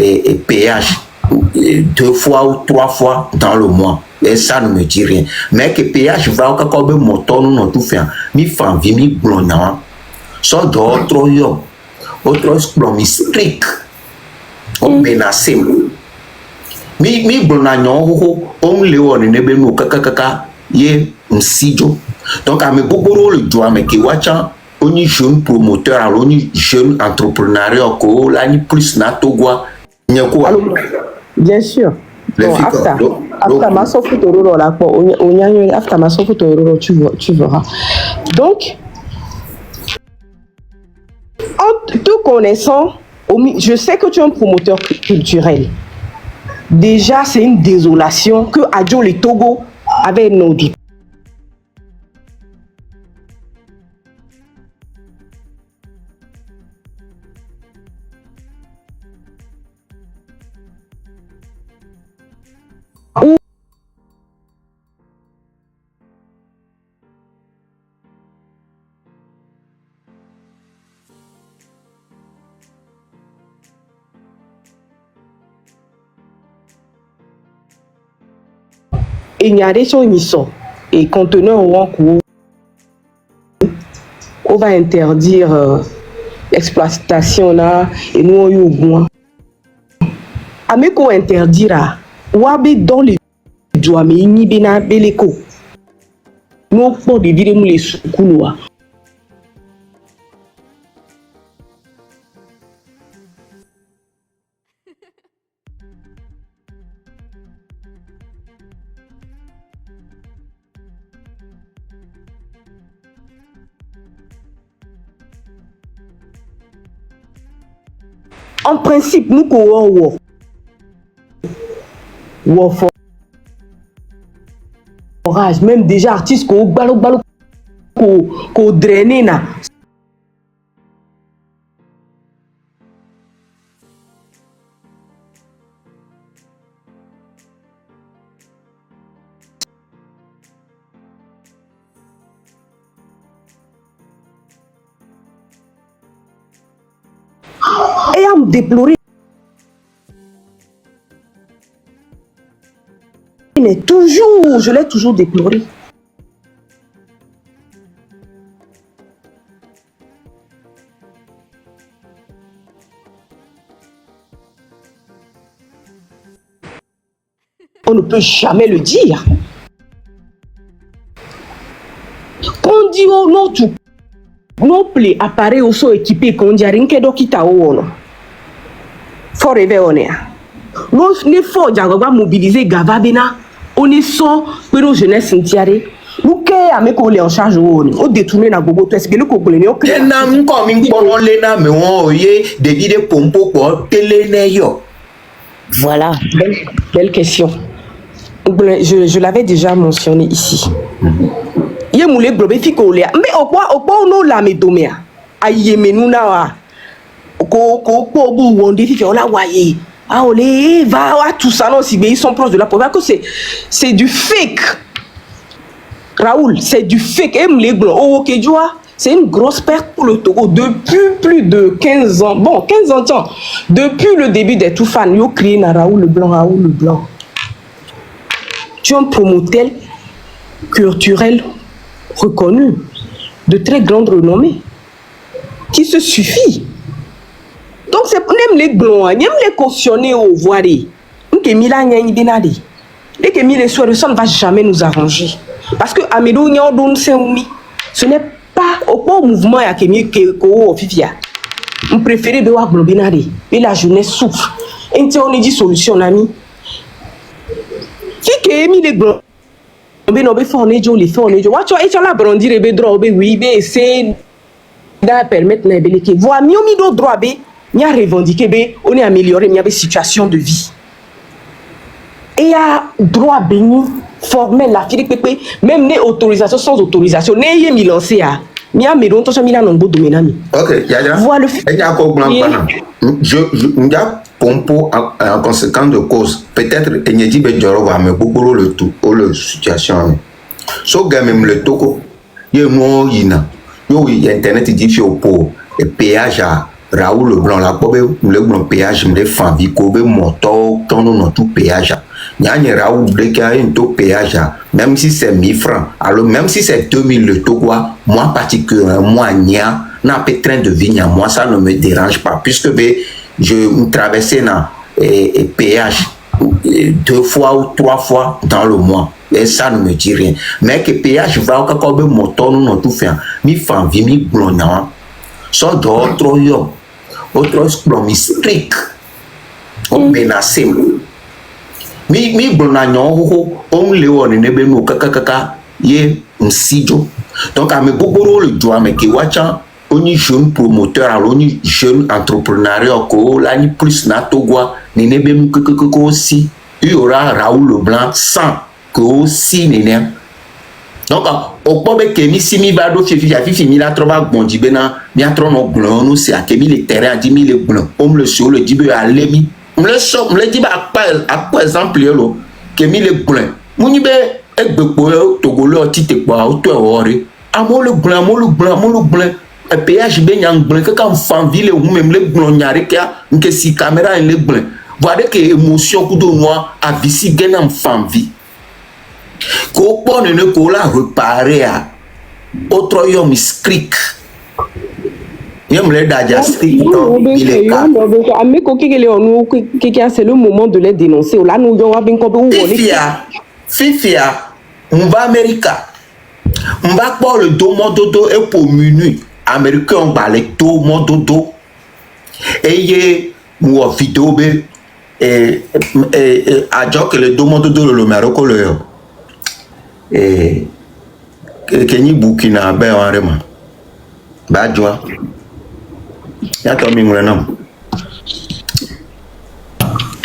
et péage 2 fois ou 3 fois dans le mois. Et ça ne me dit rien. Mais que péage va quand même moto nous tout fait. Mi fan vi mi blona. So d'autres yo. Autre explomisrique. On menacé. Mi blona nyon on leon ne be no kaka ye msijo. Donc à me boboro le doigt mais qui wacha oni jeune promoteur alors oni jeune entrepreneuriat ko la ni plus na togwa nyako. Bien sûr. Bon, after ma sofutororo là pour after ma sofutororo tu verras. Donc en te connaissant, je sais que tu es un promoteur culturel. Déjà, c'est une désolation que Adjo le Togo avait nos doutes. Il y a des choses qui sont et contenant on va interdire l'exploitation là et nous on y au mais qu'on interdira wabi dans les doigts mais ni bena beleko nous pour de dire les soukoulwa. En principe, nous courons forage, même déjà artistes qu'on balo qu'on drainer na. Et à me déplorer. Mais toujours, je l'ai toujours déploré. On ne peut jamais le dire. Quand on dit oh non, tout nos plaies appareils au sont équipés qu'on dit rien que d'okita ou faut rêver on est. Nous ne faut pas mobiliser Gavabena. On est sans que nos jeunesses s'intiarent. Nous qui avec on est en charge on détourner na gogo. Est-ce que le congolais on crée? N'am comme une polona mais on oye des vidéos pompo quoi télé yo. Voilà, belle question. Je l'avais déjà mentionné ici. Il y a moulé globé ficolé. Mais au point on la médomia. Aïe mais nous na ko on dit que on la voyé. Ah olé va tout ça non si ils sont proches de la pauvreté que c'est du fake. Raoul, c'est du fake. Les blancs oh OK joie. C'est une grosse perte pour le Togo depuis plus de 15 ans. Bon, 15 ans. Depuis le début des tout fans, ils ont créé Raoul le Blanc. Tu es un promoteur culturel reconnu, de très grande renommée, qui se suffit. Donc, c'est pour les blancs, ils les cautionner au voirie. Nous qui Milan y benadi. Dès que les soirs, ça ne va jamais nous arranger. Parce que Amédou Nyandon ce n'est pas au mouvement à Kémi Kéko Fifia. On préfère de voir Globinari. Et la jeunesse souffre. Et on dit solution, ami. Si Kémi les blancs, on va faire un éjo, les faire un éjo. Tu vois, la brandir et bedro, oui, c'est d'en permettre les belés. Voir mieux mis d'autres droits, n'y a revendiqué, on est amélioré, il y a des situations de vie. Et il y a droit béni, formel, la fille pépé, même les autorisations sans autorisation, n'ayez mis lancé à. Mia me don tosha mina nombo domenami. OK, yaya. Voilà. Je pompo en conséquence de cause. Peut-être Enyedi Bedjoro va me boboro le tout ou le situation. So même le toko. Ye mo yina. Yo internet dit fi opo et péage à Raoul Leblanc, là, pour le péage, me défend, vico, moto, quand on a tout péage. Il y a un Raoul qui a un taux péage, même si c'est 1000 francs, alors même si c'est 2000 le taux, quoi, moi particulièrement, moi, n'a pas train de vie, moi, ça ne me dérange pas, puisque je traversais dans péage 2 fois ou 3 fois dans le mois. Et ça ne me dit rien. Mais que péage va au cas où moto, nous, tout fait, mi fan, mi blond, so d'autres yo autres strict on menacé mi blona nyo on le on ne be no kaka ye msijo donc ame boboro le doa me ki wacha oni jeune promoteur oni jeune entrepreneuriat ko la ni plus na togwa ni ne be mu ko aussi il y aura Raoul Leblanc sans que aussi ne. Donc, au point que mi si mi va do fifi mi la trova bondi bena mi a trop no blanc nous c'est à que mi le terrain a 10 000 blanc on le sur le dit be à lemi me le dit ba par exemple yo que mi le blanc muni be egbe po togolo tite pa o to ore amo le blanc e péage be nyang blanc que quand fan ville ou même le blanc nyare que si caméra le blanc voilà que émotion coup de noir a visi gena fan vie ko pone ne ko la reparer à autre yom skrik yom le daja skrik il est là mais ko kekele onu keke c'est le moment de les dénoncer là nous yo wa bin ko be fifia on va America on va pour le domododo et pour minuit américain on va le domododo et ye mo vidéo be a jo que le domododo le Maroc le Kenya Burkina be warema ba joa ya to mi ngrenam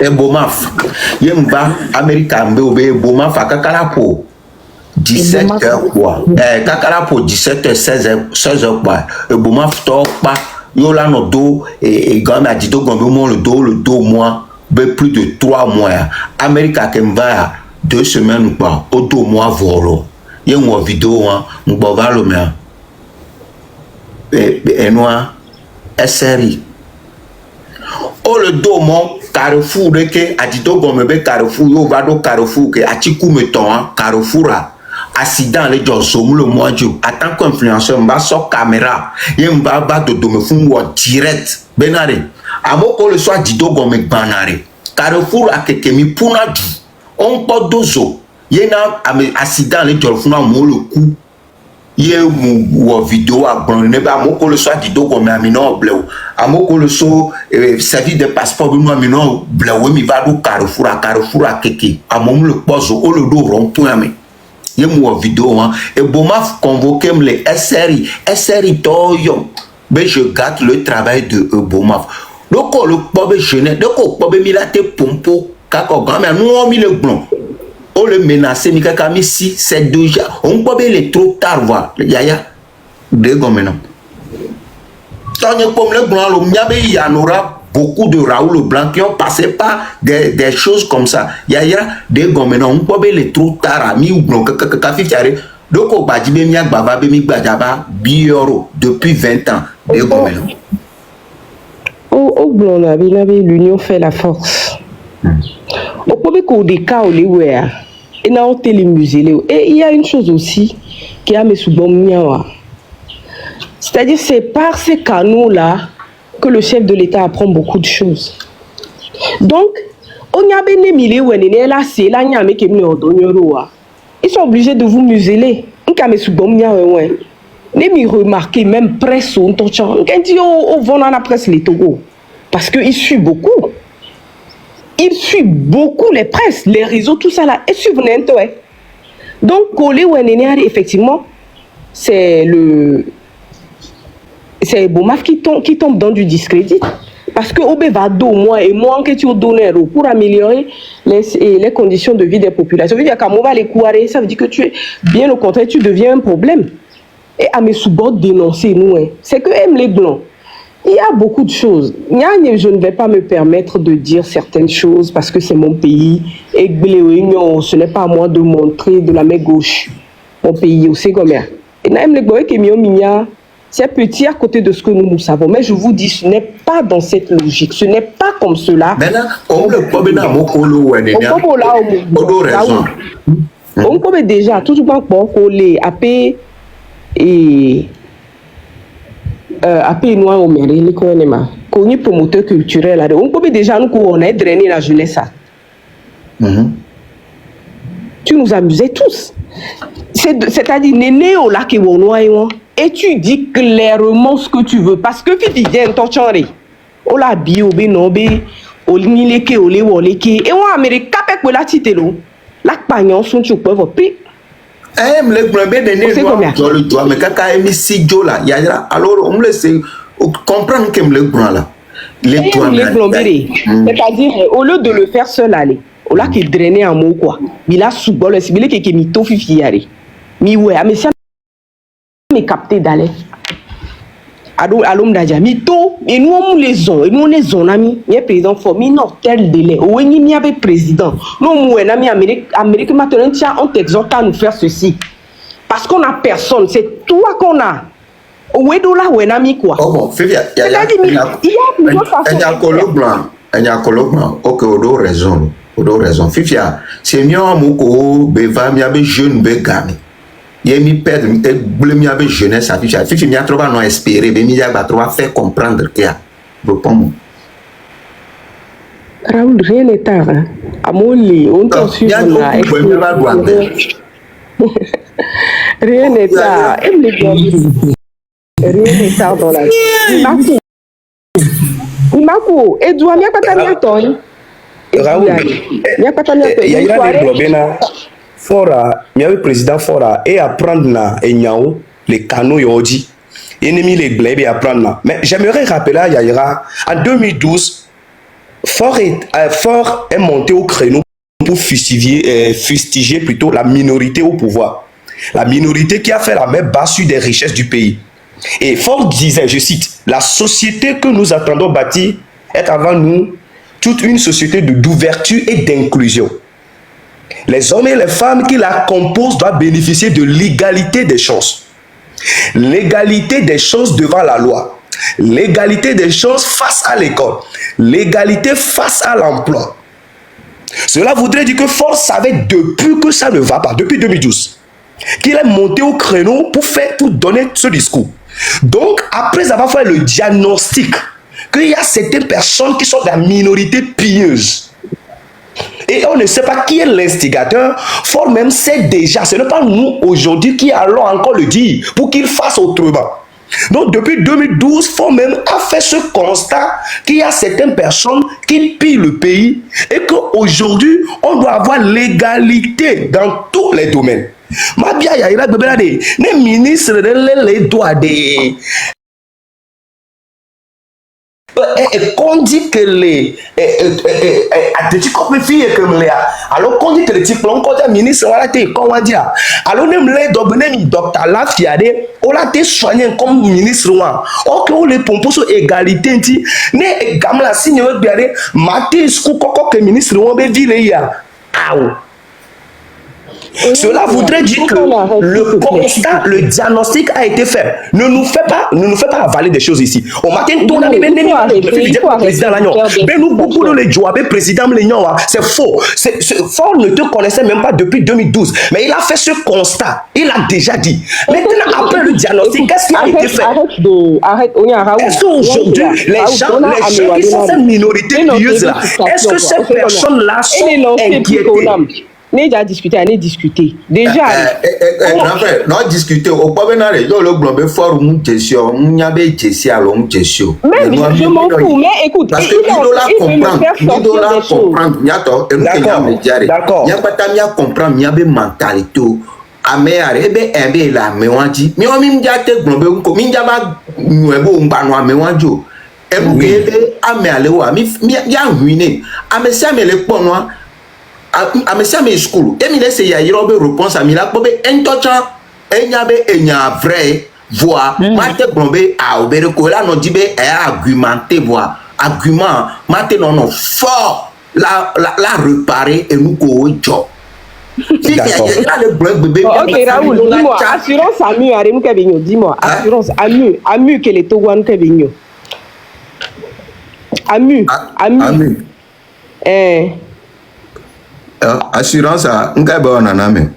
e bomaf yemba America mbe obe bomaf akakala po 17h quoi kakala po 17h 16h quoi e bomaf to pa yo la no do e gamba di do gombe mo le do moi be plus de 3 mois America kemba 2 semaines ou pas, au 2 mois volo. Il y a une vidéo, on va voir le mien. Et noir, SRI. Oh le 2 mois, Carrefour, que a dit donc me Carrefour, yo va do Carrefour, que a tiku meton, Carrefour, accident, les gens sont le mois du. En tant qu'influenceur, on va sur caméra, il y a un baba de me font direct. Benare. A moi, le soir, dit donc me banare. Carrefour a quelqu'un mi puna du. On peut dozo yena accident les jolfuna mo le coup ye mo vidéo a bon ne ba mo ko le soit dido ko me amino bleu amoko le so servi de passeport mo amino bleu mi va do Carrefour a keke amom le pozo o le do rond point me ye mo vidéo et boma convoquer les SRI to yo mais je gâte le travail de Bomaf donc le pobe jeune donc pobe mi la te pompo kako grand mais nous mis le blanc on le menacer mi kaka mi si c'est déjà on peut aller trop tard voir yaya de gomme non quand on comme le blanc le miabe il y en aura beaucoup de Raoul Leblanc qui ont passé par des choses comme ça yaya de gomme non on peut aller trop tard mi ou blanc kaka fifiare donc au badi be mi agbava be mi gbadaba bioro depuis 20 ans de gomme non au blanc là l'union fait la force. Au premier coup des cas au Léouéa, et dans le musée, et il y a une chose aussi qui a mis sous bon miawa. C'est-à-dire c'est par ces canaux-là que le chef de l'État apprend beaucoup de choses. Donc, on y a bien mis là, c'est là, ils sont obligés de vous museler. On mis sous bon miawa, les mi remarquer même presse on touche, quand dit au vent dans la presse les Togo, parce qu'ils suivent beaucoup. Ils suivent beaucoup les presses, les réseaux, tout ça là. Et suivent n'importe. Donc, Kolé ou effectivement, c'est Bomaf qui tombe dans du discrédit. Parce que Obé va donner moins et moins que tu donnes pour améliorer les conditions de vie des populations. Ça veut dire qu'à va les courir, ça veut dire que tu es bien au contraire, tu deviens un problème. Et à mes sous-bords dénoncer nous, c'est que aiment les blancs. Il y a beaucoup de choses. Je ne vais pas me permettre de dire certaines choses parce que c'est mon pays. Et ce n'est pas à moi de montrer de la main gauche mon pays aussi comme ça. Et C'est petit à côté de ce que nous savons. Mais je vous dis, ce n'est pas dans cette logique. Ce n'est pas comme cela. Maintenant, on le peut bien mokolo ou raison. On peut déjà tout le temps coller AP et AP noir au mairie les connaît connu promoteur culturel là. On peut déjà nous on a drainé la jeunesse. Tu nous amusais tous. C'est-à-dire néné au lac et tu dis clairement ce que tu veux parce que tu dis t'enchaîner. On l'a bio benobe au nileke au lewoleke et on Amérique capé pour la titelo. La pagnon sont tu peux puis le blabé de né dans le toit mais quand il si jo là alors on me laisse comprendre que le blanc là les toits c'est-à-dire au lieu de le faire seul aller au là qui drainer en mot quoi il a sous bol c'est bilé qui mito fifiari mi ouais mais ça me capté d'aller alom daja mito et nous on les ont et nous on les ont ami il président for mi non tel délai ou ni avait président nous moi ami Amérique maintenant on t'exhorte à nous faire ceci parce qu'on a personne c'est toi qu'on a où est là où est ami quoi oh bon Fivia il y a plusieurs façons il y a colloque blanc ok odo raison Fivia c'est mieux moko beva mi abe jeune be gami il mi perdre mi avec jeunesse à Fifi mi a trop non espérer mais mi a trop faire comprendre qu'il y a réponds Raoul rien n'est tard hein amoli on t'en suit là rien n'est tard rien n'est tard dans la vie Imako et doit mi pas mi ton Raoul il y a des problèmes Fora, le président Fora et apprendre na enyao les canaux yodi. Ennemi les blés et apprendre là. Mais j'aimerais rappeler à Yaira en 2012 Fort est monté au créneau pour fustiger plutôt la minorité au pouvoir. La minorité qui a fait la main basse sur des richesses du pays. Et Fort disait, je cite, la société que nous attendons bâtir est avant nous toute une société d'ouverture et d'inclusion. Les hommes et les femmes qui la composent doivent bénéficier de l'égalité des chances. L'égalité des chances devant la loi. L'égalité des chances face à l'école. L'égalité face à l'emploi. Cela voudrait dire que Ford savait depuis que ça ne va pas, depuis 2012, qu'il est monté au créneau pour donner ce discours. Donc, après avoir fait le diagnostic qu'il y a certaines personnes qui sont de la minorité pieuse, et on ne sait pas qui est l'instigateur, Ford même sait déjà, ce n'est pas nous aujourd'hui qui allons encore le dire pour qu'il fasse autrement. Donc depuis 2012, Ford même a fait ce constat qu'il y a certaines personnes qui pillent le pays et qu'aujourd'hui, on doit avoir l'égalité dans tous les domaines. Ma bien, il y a des ministres les doigts des... qu'on dit que les alors qu'on dit que les diplômes quand un ministre voilà t'es comment on dit alors même les docteur la fiade on l'a été soigné comme ministre ok on les pompes sur égalité dit ne gamla signe bien maté ce que ministre on be vile ya cela voudrait dire que le constat, le diagnostic a été fait. Ne nous fait pas avaler des choses ici. Au matin, tout le président c'est faux. Ford ne te connaissait même pas depuis 2012. Mais il a fait ce constat. Il a déjà dit. Maintenant, après le diagnostic, qu'est-ce qui a été fait? Est-ce qu'aujourd'hui, les gens qui sont cette minorité pieuse-là, est-ce que ces personnes-là sont inquiétées? Déjà discuté, allez discuter. Déjà. Non discuter. Au pas venir le global fort mon gestion, mon yabe gestion alors mon gestion. Mais je m'en fous. Mais écoute, parce que il doit comprendre. Yato, d'accord. Il y a pas ta mia comprendre, yabe mentalité. Ame arebe ebe la mewanji. Mi o mi mjate global ko mi njaba nuebo mbano amewanjo. Ebu kebe ame alewa mi ya ruiné. Ame se ame le ponwa. A monsieur mes school et mi laisse ya yirobe réponse à mi la bobe entocha enyabe enya vrai voix mate blombe a obere ko la no dibe e argumenter voix argument mate non fort la réparer et nous ko jo D'accord. Ok, Raoul, dis-moi, assurance AMU, Aremu Kebinyo, dis-moi, assurance AMU, quel est Toguan Kebinyo? AMU. Assurance à Ngaba Naname.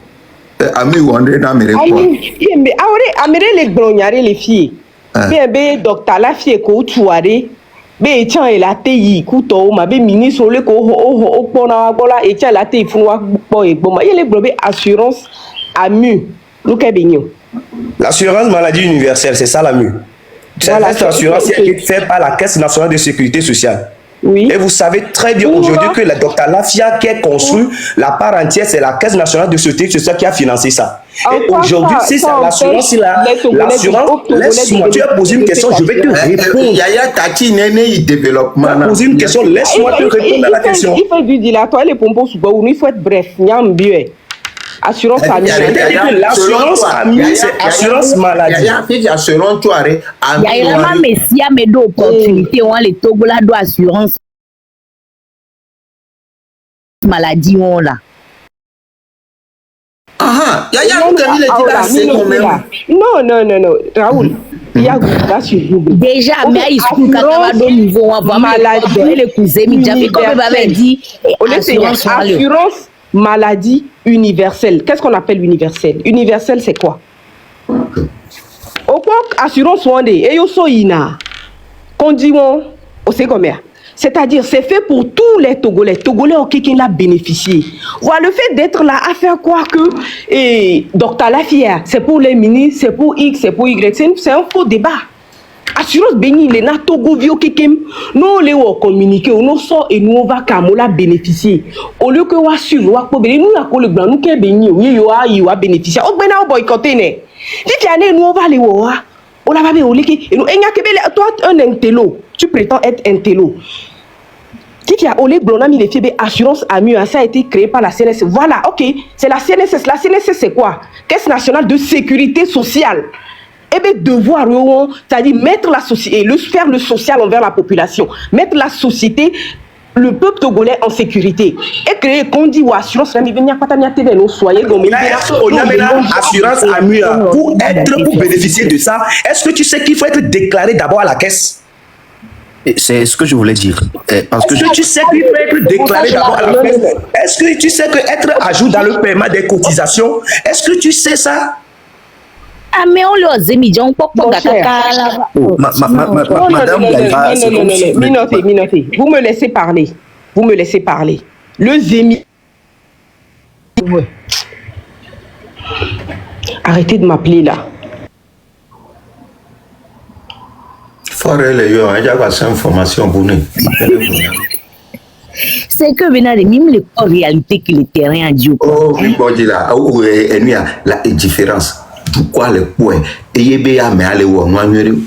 AMU, on est dans mes réponses. Mais Amere les grognards, les filles. Bien, docteur, la fille, ko tuare. Be tiens et la tei kuto ma be ministre le ko o pona bola et tiens la tei funwa bo e bo ma yele globe assurance AMU luka benyo. L'assurance maladie universelle, c'est ça l'AMU. Voilà, Cette assurance qui est faite par la Caisse nationale de sécurité sociale. Oui. Et vous savez très bien aujourd'hui que la docteur Lafia qui est construit, la part entière, c'est la Caisse nationale de sécurité sociale qui a financé ça. Et aujourd'hui, si c'est l'assurance, l'assurance, laisse-moi, tu as posé une question, je vais te répondre. Yaya Tati Nene, il développe. Tu as posé une question, laisse-moi te répondre à la question. Il faut du dilatoire, les pompons sous bois, il faut être bref, nyam bien. Assurance AMU. L'assurance AMU, c'est assurance maladie. Assurance toi, il y a vraiment messia mais d'opportunités on les Togola do assurance maladie on là. Non, Raoul. Il y a déjà mais il faut qu'à un niveau on va maladie les cousins mais jamais comme m'avait dit assurance maladie universelle. Qu'est-ce qu'on appelle universelle? Universelle, c'est quoi? Au quoi assurance soignée et yo soina. Qu'on dit on sait combien? C'est-à-dire, c'est fait pour tous les Togolais. Togolais ont qui l'a bénéficié. Voilà, le fait d'être là à faire croire que Docteur Lafia, c'est pour les ministres, c'est pour X, c'est pour Y. C'est un faux débat. Assurance béni, les Togo vio kekem, nous les communiquer, nous sort et nous on va kamola bénéficier. Au lieu que on suivre, on peut béni, nous la colle blanc, nous qui béni, oui yo a bénéficier. On bena au boycotter ne. Dit année nous on va aller voir. On la va bien au liki. Et nous enga kebele toi un intello, tu prétends être intello. Qui a olé blanc mis les fièvres assurance AMU, ça a été créé par la CNSS. Voilà, ok, c'est la CNSS. La CNSS c'est quoi? Caisse nationale de sécurité sociale. Eh bien, devoir, c'est-à-dire mettre la société, faire le social envers la population, mettre la société, le peuple togolais en sécurité. Et créer, qu'on dit, ou assurance, soyez assurance AMU, pour bénéficier de ça, est-ce que tu sais qu'il faut être déclaré d'abord à la caisse? C'est ce que je voulais dire. Est-ce que tu sais qu'il faut être déclaré d'abord à la caisse? Est-ce que tu sais que être à jour dans le paiement des cotisations? Est-ce que tu sais ça? Ah mais on le zémidja on peut pas là. Madame Minotez. Vous me laissez parler. Le zémi. Arrêtez de m'appeler là. Information pour nous. C'est que venant de même les réalités que le terrain a dit. Oh, oui, bon, là, la différence. Pourquoi le point? Et il y a mais aller voir moi nous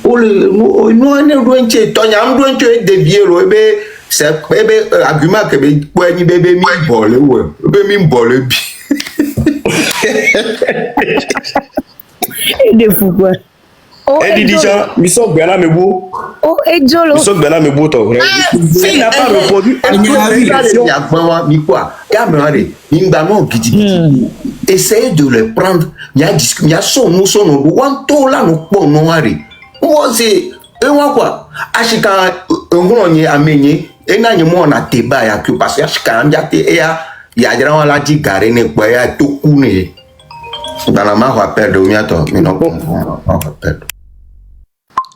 c'est argument que point ni bébé mi bol mi bol de fou quoi. Et dit déjà, ils sont bien me beau. Oh, et Jolo. Ils sont bien me beau toi. Il n'a pas répondu à essayez de le prendre. Il y a son nous son nous là nous pon noiré. Moi c'est quoi? Ashika ngronye amenye et na nyemo na teba ya que parce que ashika ambiate ya dira la di gare ne kwa ya tokune. Dans la main rappel de miato mais non rappel.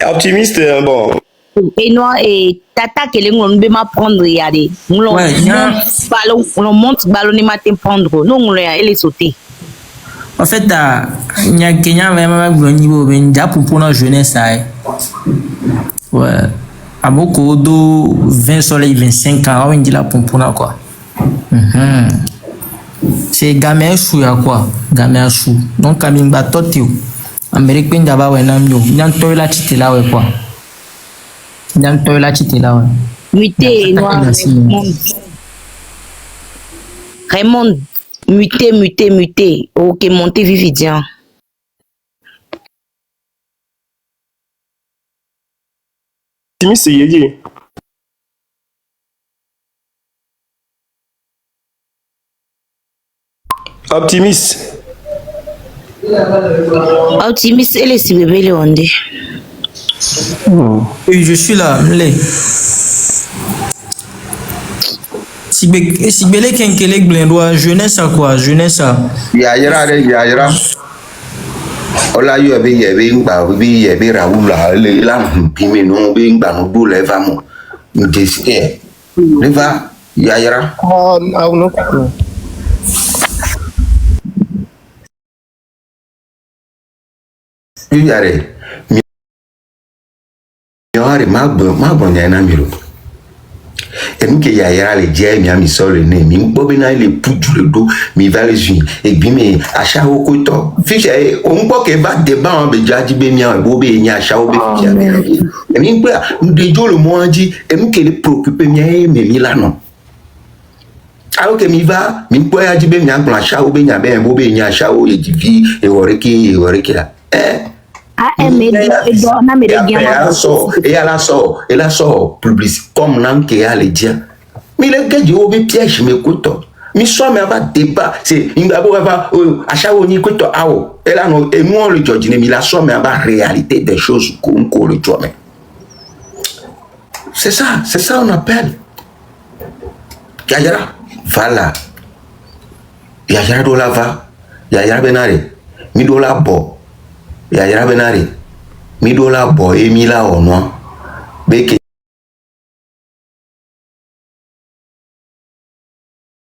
Optimiste bon. Et moi et tata que les on peut m'apprendre regarder. On monte ballon matin prendre. Non on elle est sauter. En fait il y a Kenya vraiment au niveau ben déjà pour la jeunesse ouais à beaucoup de 20 soleil 25 ans on dit là pour quoi. C'est gamin chou ya quoi gamin chou donc kamin batotio Amérique ben d'abord ouais nan yo nan toilet tite là ouais quoi nan toilet tite là ouais muté noir Raymond muté OK monter Vividian Timi c'est yédi Optimiste. Optimiste et les bébés les ondés. Oui, je suis là, Mlé. Si Bélé Kenkelek Blendois, jeunesse à quoi? Jeunesse à. Yayra. Ola yo be yebe ngba bi yebe Raoul la mpime no be ngba no do leva mo. Ndesi leva Yayra. Non. Yare. Mi yare ma bon yana miro. Emke Yayra le je mi ami so le ne mi gbo be na le puju le do mi va le jin egbi mi acha oko to fiche o npo ke ba de ba on be jaji be mi an bo be yin acha o be fiche be emi gbe nde jo le mo anji emke le préoccupé mi la no alors que mi va mi gbo ya ji be mi an gba acha o be nya be bo be yin acha o ye divi e wore ki la et la sort publicité comme nan ke ya le dia mi le ke jo be piège me koto mi so me aba débat c'est ingabo va achawo ni koto awo et là no et moi le judge ne mi la so me aba réalité des choses comme ko le jome c'est ça on appelle Yayra voilà Yayra do la va Yayra benare mi do la bo Yayra benare mi do la bo e mi la ono beke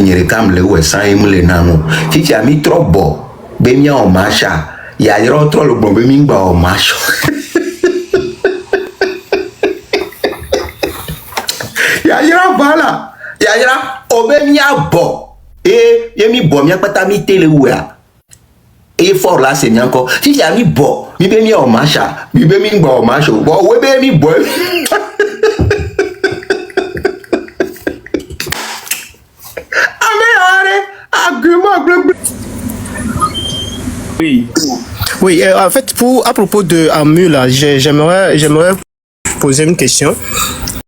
nyere kam le we san im le nanu fifi ami tro bo be mi o masha Yayra tro lo bo be mi gba o masho Yayra voilà Yayra o be mi abo e yemi bo mi apata mi tele we a et fort là c'est encore si j'ai mis bon mi be mi o masha mi be mi gba o masho bo we be mi bo Oui, en fait, à propos de Amu, là, j'aimerais poser une question.